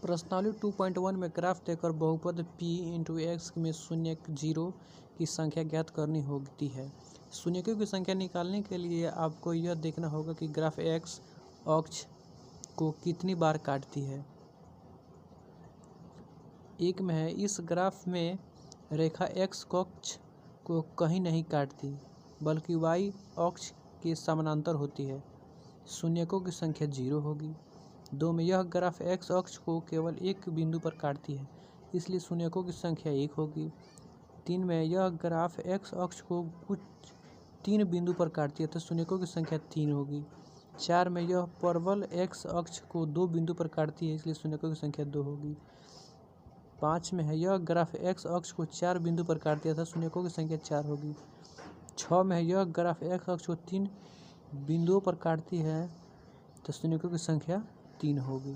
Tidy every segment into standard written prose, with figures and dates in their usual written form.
प्रश्नावली 2.1 में ग्राफ देकर बहुपद p इंटू एक्स में शून्य जीरो की संख्या ज्ञात करनी होती है। शून्यकों की संख्या निकालने के लिए आपको यह देखना होगा कि ग्राफ एक्स अक्ष को कितनी बार काटती है। एक में है, इस ग्राफ में रेखा एक्स अक्ष को कहीं नहीं काटती बल्कि वाई अक्ष के समानांतर होती है। शून्यकों की संख्या 0 होगी। 2 में, यह ग्राफ एक्स अक्ष को केवल एक बिंदु पर काटती है, इसलिए शून्यकों की संख्या 1 होगी। 3 में, यह ग्राफ एक्स अक्ष को कुछ 3 बिंदु पर काटती है तो शून्यकों की संख्या 3 होगी। 4 में, यह परवल एक्स अक्ष को 2 बिंदु पर काटती है, इसलिए शून्यकों की संख्या 2 होगी। 5 में है, यह ग्राफ एक्स अक्ष को 4 बिंदु पर काटती है तो शून्यकों की संख्या 4 होगी। 6 में, यह ग्राफ एक्स अक्ष को 3 बिंदुओं पर काटती है तो शून्यकों की संख्या 3 होगी।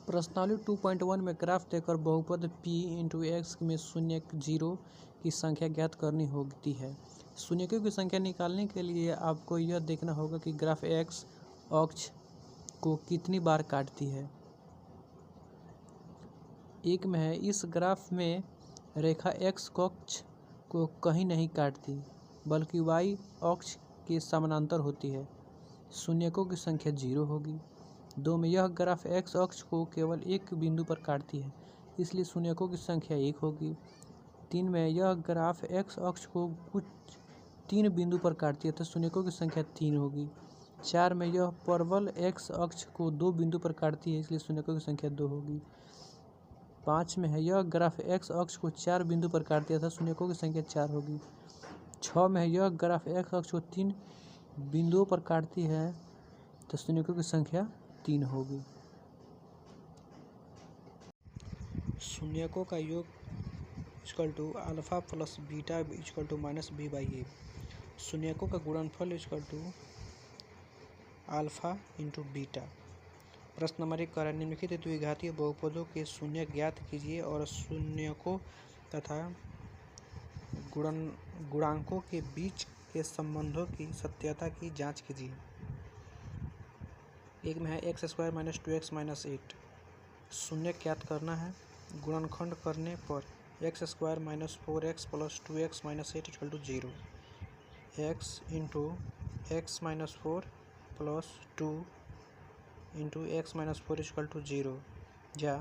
प्रश्नावली 2.1 में ग्राफ देकर बहुपद p इंटू एक्स में शून्य जीरो की संख्या ज्ञात करनी होती है। शून्यकों की संख्या निकालने के लिए आपको यह देखना होगा कि ग्राफ एक्स अक्ष को कितनी बार काटती है। एक में है, इस ग्राफ में रेखा एक्स अक्ष को कहीं नहीं काटती बल्कि वाई अक्ष के समानांतर होती है। शून्यकों की संख्या 0 होगी। 2 में, यह ग्राफ एक्स अक्ष को केवल एक बिंदु पर काटती है, इसलिए शून्यकों की संख्या 1 होगी। 3 में, यह ग्राफ एक्स अक्ष को कुछ 3 बिंदु पर काटती है तो शून्यकों की संख्या 3 होगी। 4 में, यह परवल एक्स अक्ष को 2 बिंदु पर काटती है, इसलिए शून्यकों की संख्या 2 होगी। 5 में है, यह ग्राफ एक्स अक्ष को 4 बिंदु पर काटती है तो शून्यकों की संख्या 4 होगी। 6 में, यह ग्राफ एक्स अक्ष को 3 बिंदुओं पर काटती है तो शून्यकों की संख्या 3 होगी। शून्यकों का योग equal to alpha plus beta equal to minus B by A. शून्यकों का गुणनफल equal to alpha into beta. प्रश्न नंबर 1 कर निम्नलिखित द्विघातीय बहुपदों के शून्य ज्ञात कीजिए और शून्यकों तथा गुणांकों के बीच के संबंधों की सत्यता की जांच कीजिए। एक में है x square minus 2x minus 8। शून्य ज्ञात करना है। गुणनखंड करने पर x square minus 4x plus 2x minus 8 equal to 0। X into x minus 4 plus 2 into x minus 4 equal to 0 या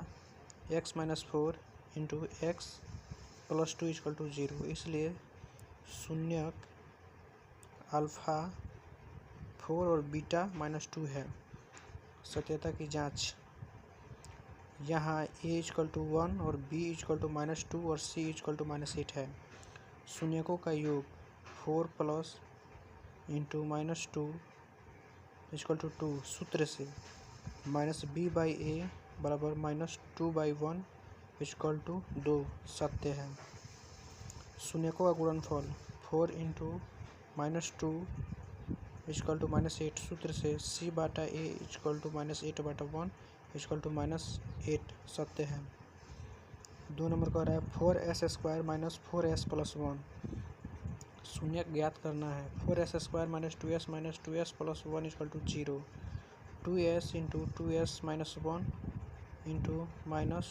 x minus 4 into x plus 2 equal to 0। इसलिए शून्यक alpha 4 और बीटा माइनस 2 है। सत्यता की जांच। यहाँ a इक्वल टू 1 और b equal to minus 2 और c इक्वल टू माइनस 8 है। शून्यकों का योग 4 plus into minus 2 equal to 2 सूत्र से माइनस b बाई ए बराबर माइनस 2 बाई 1 इक्वल टू 2 सत्य है। शून्यकों का गुणनफल 4 into minus 2 equal to minus 8 सूत्र से c बाटा a इक्वल टू माइनस 8 बाटा 1 इक्वल टू माइनस 8 सत्य है। 2 नंबर का रहा है 4s square minus 4s plus 1। शून्य ज्ञात करना है। 4s square minus 2s plus 1 equal to 0। 2s into 2s minus 1 into minus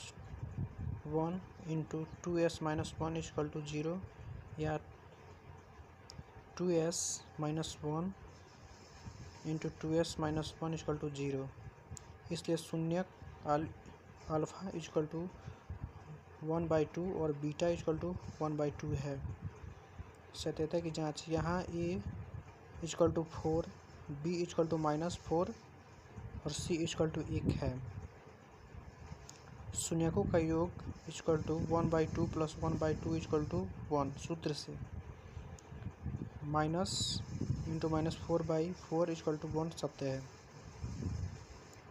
1 into 2s minus 1 equal to 0 या 2s minus 1 into 2s minus 1 equal to 0। इसलिए शून्य अल्फा इक्वल टू 1/2 और beta equal to 1/2 है। सत्यता की जांच। यहाँ a equal to 4, b equal to minus 4 और c इक्वल टू 1 है। शून्यकों का योग equal to 1/2 plus 1/2 equal to 1 सूत्र से minus into minus 4/4 equal to 1 सत्य है।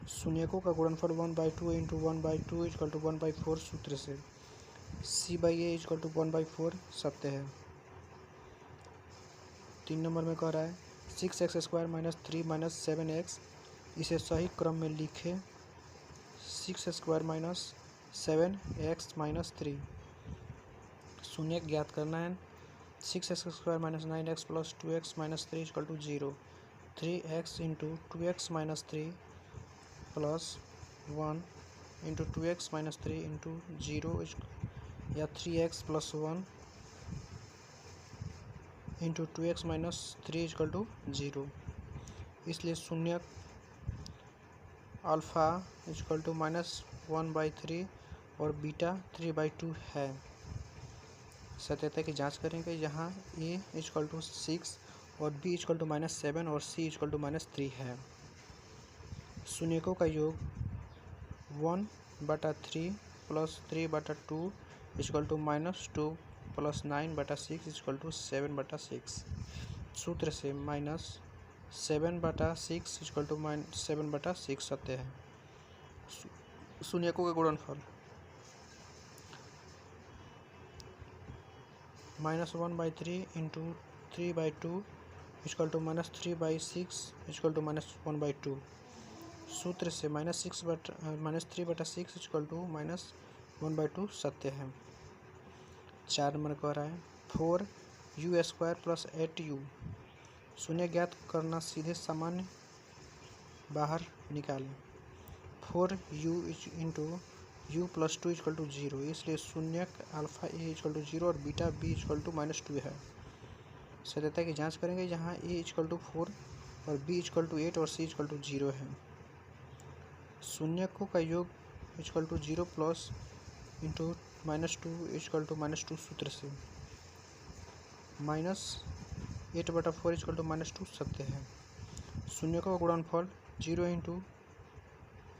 शून्यकों का गुणनफल 1/2 इंटू 1/2 इक्वल टू 1/4 सूत्र से c by a equal to 1/4 सत्य है। 3 नंबर में कह रहा है 6x square minus 3 minus 7x। इसे सही क्रम में लिखे। 6 स्क्वायर माइनस 7x माइनस 3। शून्य ज्ञात करना है। 6x square minus 9x plus 2x minus 3 equal to 0। 3x into 2x minus 3 plus 1 into 2x minus 3 into 0 या 3x plus 1 into 2x minus 3 equal to 0। इसलिए शून्य अल्फ़ा इजकल टू -1/3 और beta 3/2 है। सत्यता की जांच करेंगे जहां a इजकल टू 6 और b इजकल टू -7 और c इजकल टू -3 है। शून्यकों का योग 1/3 plus 3/2 equal to -2 plus 9/6 equal to 7/6। सूत्र से -7/6 इजकल टू -7/6 सत्य है। शून्यकों का गुणनफल -1/3 into 3/2 equal to -3/6 equal to -1/2। सूत्र से -3/6 इजकल टू -1/2 सत्य है। 4 नंबर कह रहा है 4u² प्लस 8u। शून्य ज्ञात करना, सीधे सामान्य बाहर निकालें। 4u into u plus 2 equal to 0। इसलिए शून्य अल्फ़ा a इजकल टू 0 और बीटा b इजकल टू -2 है। सत्यता की जांच करेंगे जहां a इजकल टू 4 और b इजकल टू 8 और c इजकल टू 0 है। शून्यकों का योग equal to 0 plus into -2 equal to -2 सूत्र से -8/4 इजकल टू -2 सत्य है। शून्यकों का गुणनफल 0 इंटू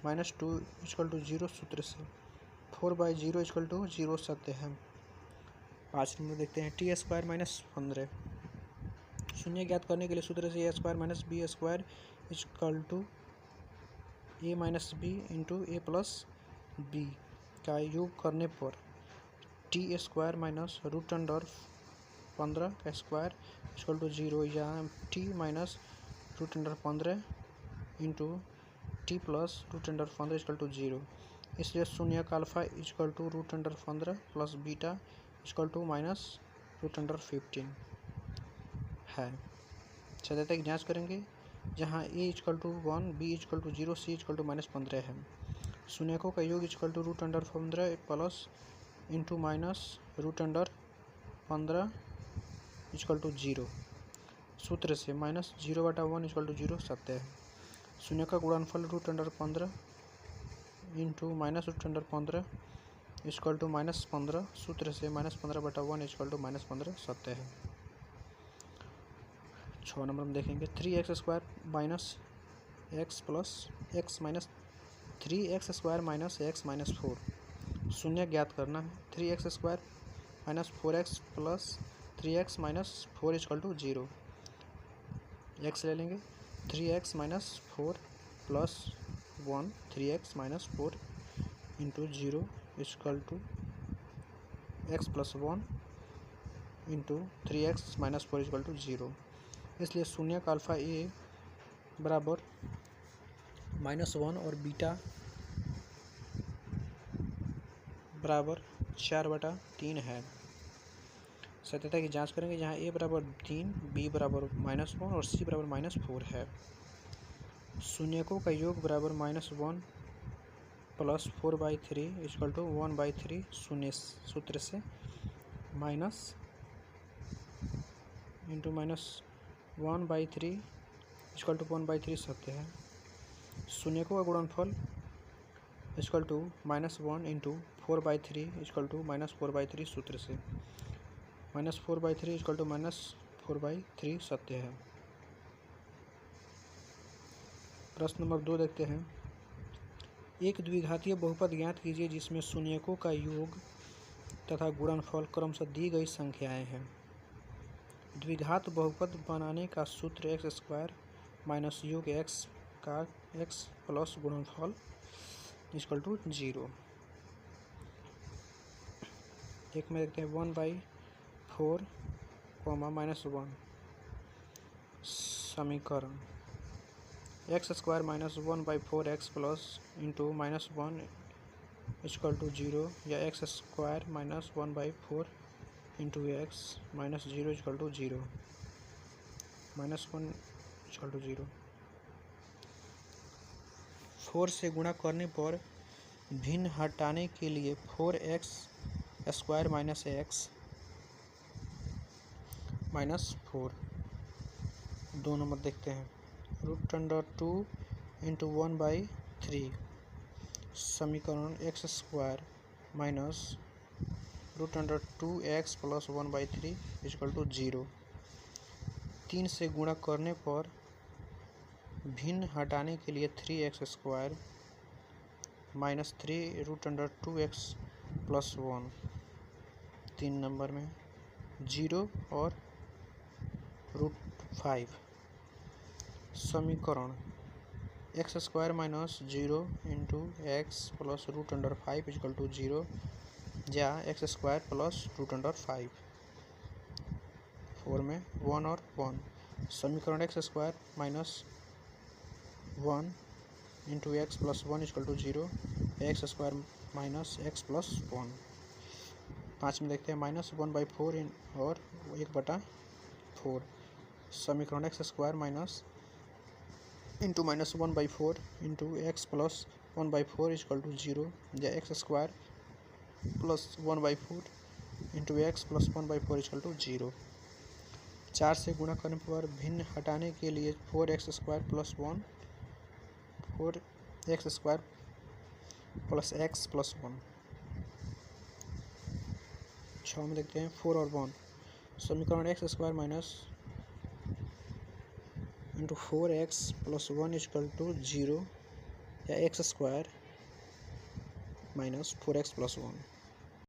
-2 इजकल टू 0 सूत्र से 4/0 इजकल टू 0 सत्य है। 5 नंबर देखते हैं t² - 15। शून्य ज्ञात करने के लिए सूत्र से a² - b² equal to a minus b into a plus b का योग करने पर t² माइनस √15 का स्क्वायर इजकल टू 0 या t minus √15 into t plus √15 equal to 0। इसलिए शून्य का alpha equal to √15 plus beta equal to -√15 है। सत्यता की जांच करेंगे जहां a equal to 1 b equal to 0 c equal to -15 है। शून्यकों का योग equal to √15 plus into -√15 equal to 0। सूत्र से -0/1 इजकल टू 0 सत्य है। शून्य का गुणनफल √15 इंटू -√15 इजकल टू -15। सूत्र से -15/1 इजकल टू -15 सत्य है। 6 नंबर में देखेंगे 3x² minus x plus x minus 3x² minus x minus 4। शून्य ज्ञात करना है। 3x² minus 4x plus 3x minus 4 equal to 0। x ले लेंगे 3x minus 4 plus 1 3x minus 4 into 0 equal to x plus 1 into 3x minus 4 equal to 0। इसलिए शून्य का alpha a बराबर -1 और बीटा बराबर 4/3 है। सत्यता की जांच करेंगे जहां a बराबर 3 b बराबर -1 और c बराबर -4 है। शून्यकों का योग बराबर -1 प्लस 4/3 इजकल टू 1/3 शून्य सूत्र से माइनस इंटू -1/3 इजकल टू 1/3 सत्य है। शून्यकों का गुणनफल equal to -1 into 4/3 equal to -4/3 सूत्र से -4/3 इजकल टू -4/3 सत्य है। प्रश्न नंबर 2 देखते हैं। एक द्विघातीय बहुपद ज्ञात कीजिए जिसमें शून्यकों का योग तथा गुणनफल क्रमशः दी गई संख्याएं हैं। द्विघात बहुपद बनाने का सूत्र x² माइनस योग x का x प्लस गुणनफल इजकल टू 0। एक में देखते हैं 1/4 -1 समीकरण x² minus 1/4x plus into -1 equal to 0 या x² minus 1/4 into x minus 0 equal to 0 -1 equal to 0। 4 से गुणा करने पर भिन्न हटाने के लिए 4x square minus x minus 4। 2 number देखते हैं। √2 इंटू 1/3 समीकरण x square minus √2x plus 1/3 equal to 0। 3 से गुणा करने पर भिन्न हटाने के लिए 3x square minus 3 √2x plus 1। 3 number में 0 और √5 समीकरण x square minus 0 into x plus √5 equal to 0 या x स्क्वायर प्लस √5। 4 में 1 और 1 समीकरण x square minus 1 into x plus 1 equal to 0 x square minus x plus 1। 5 में देखते हैं -1/4 और 1/4 समीकरण x square minus into -1/4 into x plus 1/4 equal to 0 या x square plus 1/4 into x plus 1/4 equal to 0। 4 से गुणा करने पर भिन्न हटाने के लिए 4x square plus 1 4x square plus x plus 1। 6 में देखते हैं 4 और 1 समीकरण x square minus into 4x plus 1 equal to 0 या x square minus 4x plus 1।